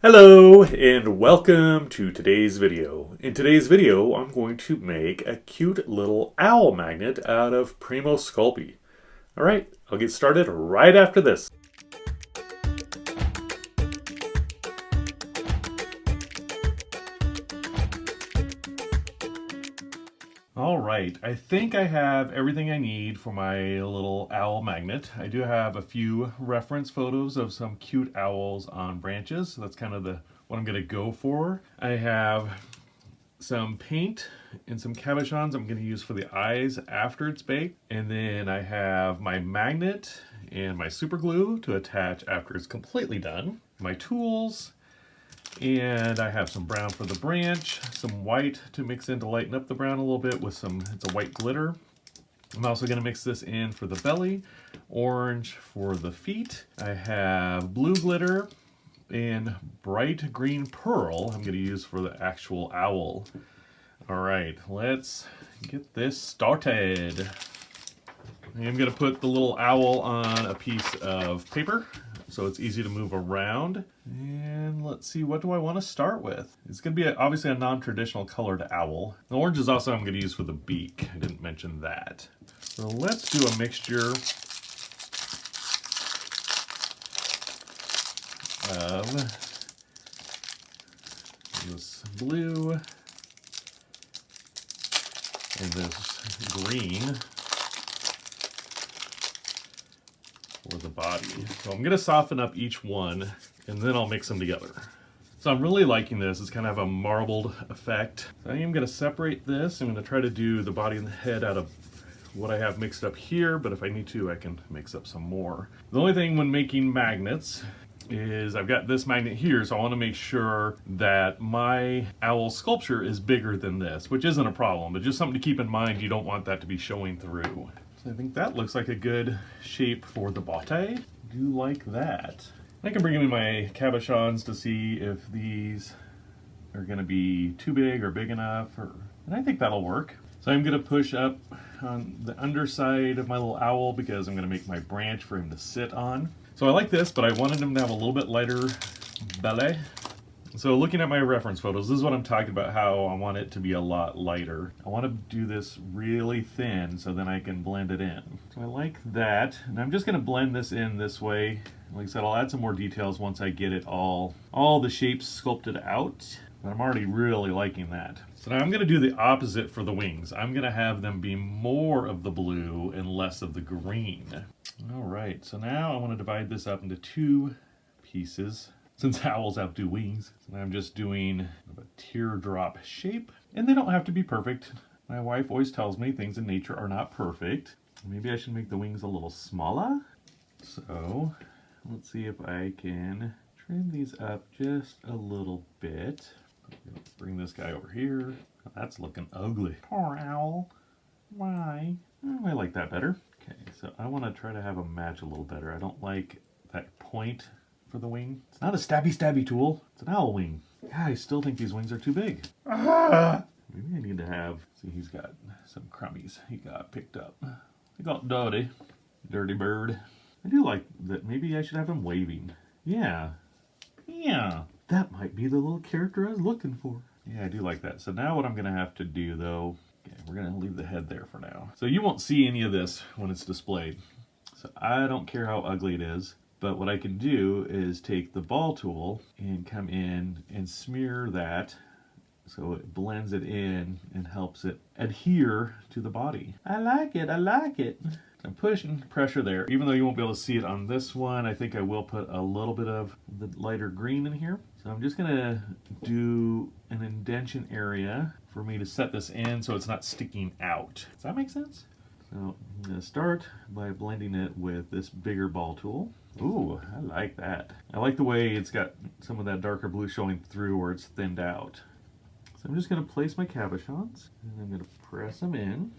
Hello and welcome to today's video. In today's video, I'm going to make a cute little owl magnet out of Primo Sculpey. Alright, I'll get started right after this. Alright, I think I have everything I need for my little owl magnet. I do have a few reference photos of some cute owls on branches, so that's kind of what I'm going to go for. I have some paint and some cabochons I'm going to use for the eyes after it's baked. And then I have my magnet and my super glue to attach after it's completely done. My tools, and I have some brown for the branch, some white to mix in to lighten up the brown a little bit with it's a white glitter. I'm also going to mix this in for the belly, orange for the feet. I have blue glitter and bright green pearl I'm going to use for the actual owl. All right, let's get this started. I'm going to put the little owl on a piece of paper so it's easy to move around. And let's see, what do I want to start with? It's going to be obviously a non-traditional colored owl. The orange is also I'm going to use for the beak. I didn't mention that. So let's do a mixture of this blue and this green for the body. So I'm going to soften up each one and then I'll mix them together. So I'm really liking this. It's kind of a marbled effect. So I am going to separate this. I'm going to try to do the body and the head out of what I have mixed up here, but if I need to, I can mix up some more. The only thing when making magnets is I've got this magnet here, so I want to make sure that my owl sculpture is bigger than this, which isn't a problem, but just something to keep in mind. You don't want that to be showing through. So I think that looks like a good shape for the botte. I do like that. I can bring in my cabochons to see if these are going to be too big or big enough, and I think that'll work. So I'm going to push up on the underside of my little owl because I'm going to make my branch for him to sit on. So I like this, but I wanted him to have a little bit lighter belly. So looking at my reference photos, this is what I'm talking about, how I want it to be a lot lighter. I want to do this really thin so then I can blend it in. So I like that, and I'm just going to blend this in this way. Like I said, I'll add some more details once I get it all the shapes sculpted out, but I'm already really liking that. So now I'm going to do the opposite for the wings. I'm going to have them be more of the blue and less of the green. All right, so now I want to divide this up into two pieces since owls have two wings. So now I'm just doing a teardrop shape, and they don't have to be perfect. My wife always tells me things in nature are not perfect. Maybe I should make the wings a little smaller. So let's see if I can trim these up just a little bit. Bring this guy over here. That's looking ugly. Poor owl. Why? Oh, I like that better. Okay, so I want to try to have them match a little better. I don't like that point for the wing. It's not a stabby tool. It's an owl wing. Yeah, I still think these wings are too big. Maybe I need to have, see, he's got some crummies he got picked up. He got dirty bird. I do like that. Maybe I should have him waving. Yeah. That might be the little character I was looking for. Yeah, I do like that. So now what I'm going to have to do, though, okay, we're going to leave the head there for now. So you won't see any of this when it's displayed. So I don't care how ugly it is. But what I can do is take the ball tool and come in and smear that so it blends it in and helps it adhere to the body. I like it. I'm pushing pressure there. Even though you won't be able to see it on this one, I think I will put a little bit of the lighter green in here. So I'm just going to do an indentation area for me to set this in so it's not sticking out. Does that make sense? So I'm going to start by blending it with this bigger ball tool. Ooh, I like that. I like the way it's got some of that darker blue showing through where it's thinned out. So I'm just going to place my cabochons, and I'm going to press them in.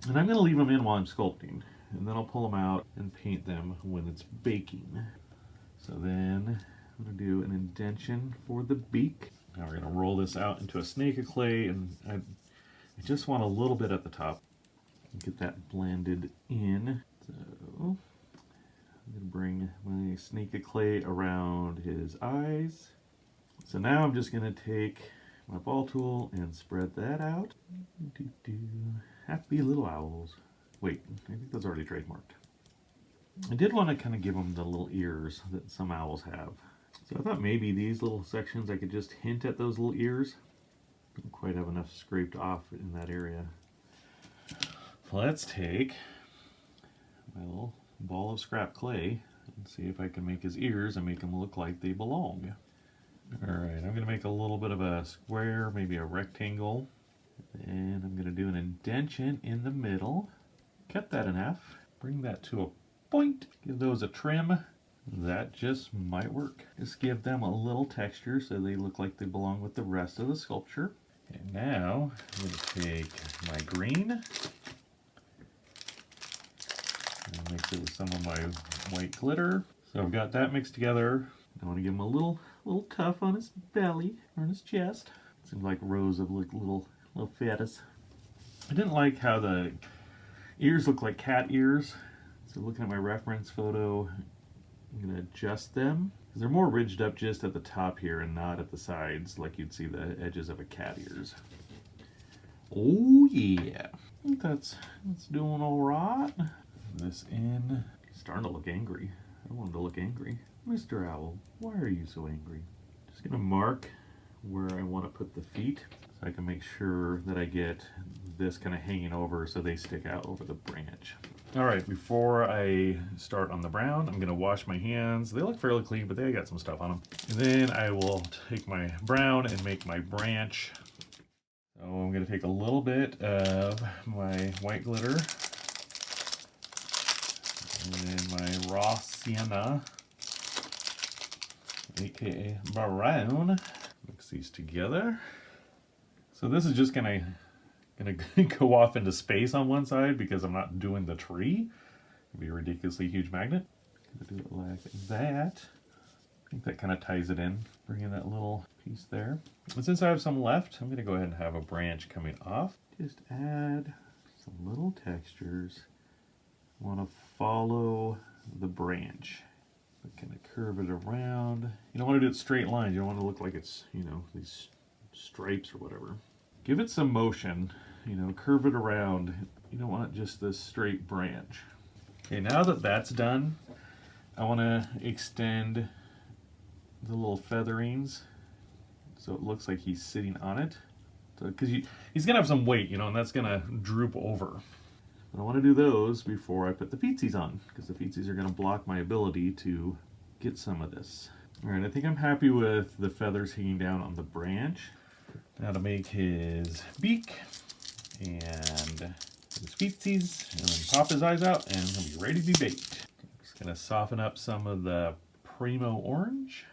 And I'm going to leave them in while I'm sculpting, and then I'll pull them out and paint them when it's baking. So then I'm going to do an indentation for the beak. Now we're going to roll this out into a snake of clay, and I just want a little bit at the top. Get that blended in. So I'm gonna bring my snake of clay around his eyes. So now I'm just gonna take my ball tool and spread that out. Happy little owls. Wait, I think that's already trademarked. I did want to kind of give them the little ears that some owls have. So I thought maybe these little sections I could just hint at those little ears. Don't quite have enough scraped off in that area. So let's take my little ball of scrap clay and see if I can make his ears and make them look like they belong. Alright, I'm going to make a little bit of a square, maybe a rectangle. And I'm going to do an indentation in the middle. Cut that in half. Bring that to a point. Give those a trim. That just might work. Just give them a little texture so they look like they belong with the rest of the sculpture. And now I'm going to take my green and mix it with some of my white glitter. So I've got that mixed together. I want to give him a little tuff on his belly or on his chest. Seems like rows of little fetus. I didn't like how the ears look like cat ears. So looking at my reference photo, I'm going to adjust them. Because they're more ridged up just at the top here and not at the sides like you'd see the edges of a cat ears. Oh yeah. I think that's doing all right. This in. He's starting to look angry. I want him to look angry. Mr. Owl, why are you so angry? Just going to mark where I want to put the feet so I can make sure that I get this kind of hanging over so they stick out over the branch. Alright, before I start on the brown, I'm going to wash my hands. They look fairly clean, but they got some stuff on them. And then I will take my brown and make my branch. So I'm going to take a little bit of my white glitter and my raw sienna, aka brown. Mix these together. So this is just gonna go off into space on one side because I'm not doing the tree. It'd be a ridiculously huge magnet. Gonna do it like that. I think that kind of ties it in. Bring in that little piece there. And since I have some left, I'm gonna go ahead and have a branch coming off. Just add some little textures. I want to follow the branch. Kind of curve it around. You don't want to do it straight lines. You don't want to look like it's, you know, these stripes or whatever. Give it some motion, you know, curve it around. You don't want just this straight branch. Okay, now that that's done, I want to extend the little featherings so it looks like he's sitting on it. Because he's going to have some weight, you know, and that's going to droop over. But I want to do those before I put the feetsies on, because the feetsies are going to block my ability to get some of this. Alright, I think I'm happy with the feathers hanging down on the branch. Now to make his beak and his feetsies, and then pop his eyes out, and he'll be ready to be baked. Just going to soften up some of the Primo orange.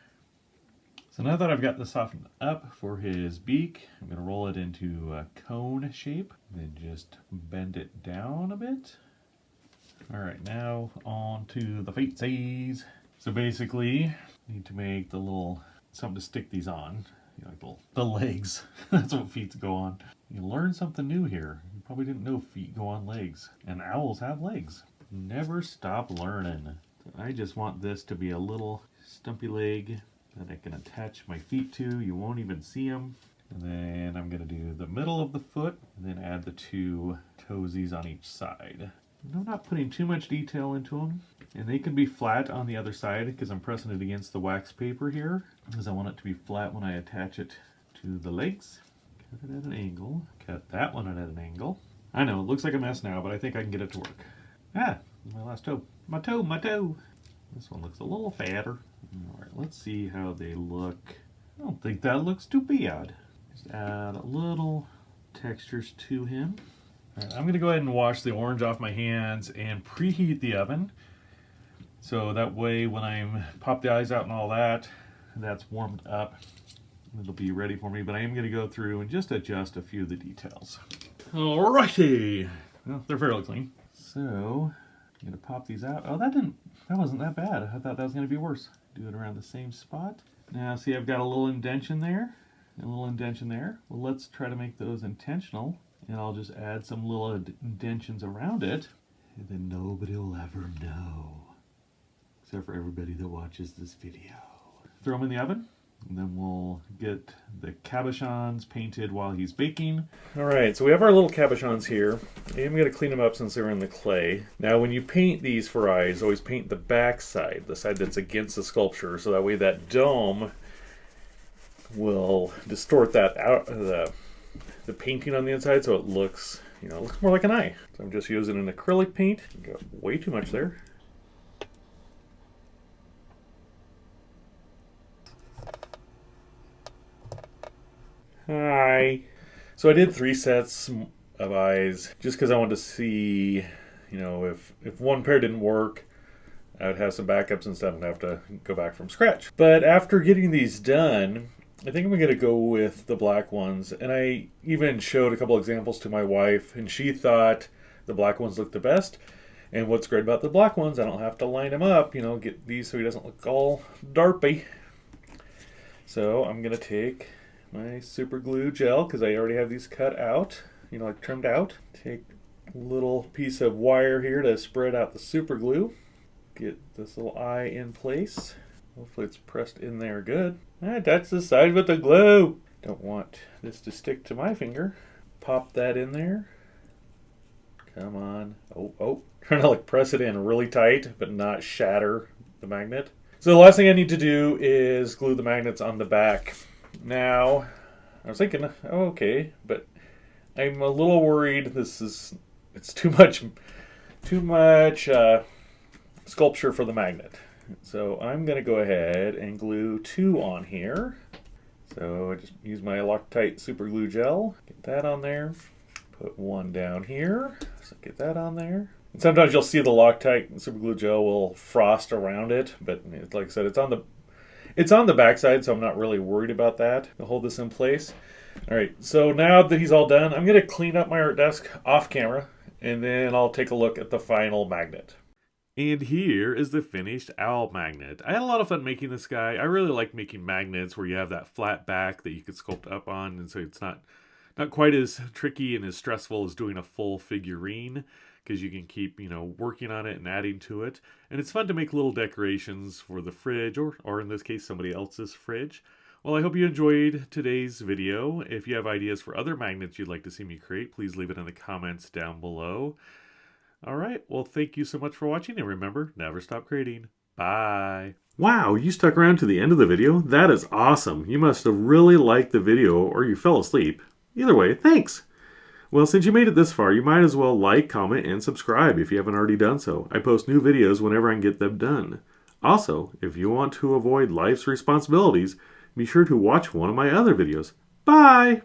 So now that I've got this softened up for his beak, I'm going to roll it into a cone shape, then just bend it down a bit. Alright, now on to the feetsies. So basically, you need to make the little, something to stick these on. You know, like the legs. That's what feet go on. You learn something new here. You probably didn't know feet go on legs. And owls have legs. Never stop learning. So I just want this to be a little stumpy leg that I can attach my feet to. You won't even see them. And then I'm going to do the middle of the foot and then add the two toesies on each side. And I'm not putting too much detail into them. And they can be flat on the other side because I'm pressing it against the wax paper here because I want it to be flat when I attach it to the legs. Cut it at an angle. Cut that one at an angle. I know, it looks like a mess now, but I think I can get it to work. Ah, my last toe. My toe, my toe. This one looks a little fatter. Alright, let's see how they look. I don't think that looks too bad. Just add a little textures to him. Alright, I'm going to go ahead and wash the orange off my hands and preheat the oven. So that way when I pop the eyes out and all that, that's warmed up. It'll be ready for me, but I am going to go through and just adjust a few of the details. Alrighty! Well, they're fairly clean. So, I'm going to pop these out. Oh, that wasn't that bad. I thought that was going to be worse. Do it around the same spot. Now, see, I've got a little indentation there, and a little indentation there. Well, let's try to make those intentional, and I'll just add some little indentions around it, and then nobody will ever know. except for everybody that watches this video. Throw them in the oven, and then we'll get the cabochons painted while he's baking. All right, so we have our little cabochons here. I'm going to clean them up since they're in the clay. Now, when you paint these for eyes, always paint the back side, the side that's against the sculpture, so that way that dome will distort that out, the painting on the inside, so it looks, you know, it looks more like an eye. So I'm just using an acrylic paint. Got way too much there. Hi. So I did 3 sets of eyes just because I wanted to see, you know, if one pair didn't work, I would have some backups and stuff and have to go back from scratch. But after getting these done, I think I'm going to go with the black ones. And I even showed a couple examples to my wife, and she thought the black ones looked the best. And what's great about the black ones, I don't have to line him up, you know, get these so he doesn't look all darpy. So I'm going to take my super glue gel, because I already have these cut out, you know, like trimmed out. Take a little piece of wire here to spread out the super glue. Get this little eye in place. Hopefully it's pressed in there good. Touch the side with the glue. Don't want this to stick to my finger. Pop that in there. Come on. Oh. Trying to like press it in really tight, but not shatter the magnet. So the last thing I need to do is glue the magnets on the back. Now, I was thinking, oh, okay, but I'm a little worried it's too much sculpture for the magnet. So I'm going to go ahead and glue 2 on here. So I just use my Loctite super glue gel, get that on there, put 1 down here, so get that on there. And sometimes you'll see the Loctite super glue gel will frost around it, but like I said, it's on the back side, so I'm not really worried about that. I'll hold this in place. All right, so now that he's all done, I'm going to clean up my art desk off camera, and then I'll take a look at the final magnet. And here is the finished owl magnet. I had a lot of fun making this guy. I really like making magnets where you have that flat back that you could sculpt up on, and so it's not quite as tricky and as stressful as doing a full figurine, because you can keep, you know, working on it and adding to it. And it's fun to make little decorations for the fridge, or in this case, somebody else's fridge. Well, I hope you enjoyed today's video. If you have ideas for other magnets you'd like to see me create, please leave it in the comments down below. All right, well, thank you so much for watching, and remember, never stop creating. Bye. Wow, you stuck around to the end of the video? That is awesome. You must have really liked the video, or you fell asleep. Either way, thanks. Well, since you made it this far, you might as well like, comment, and subscribe if you haven't already done so. I post new videos whenever I can get them done. Also, if you want to avoid life's responsibilities, be sure to watch one of my other videos. Bye!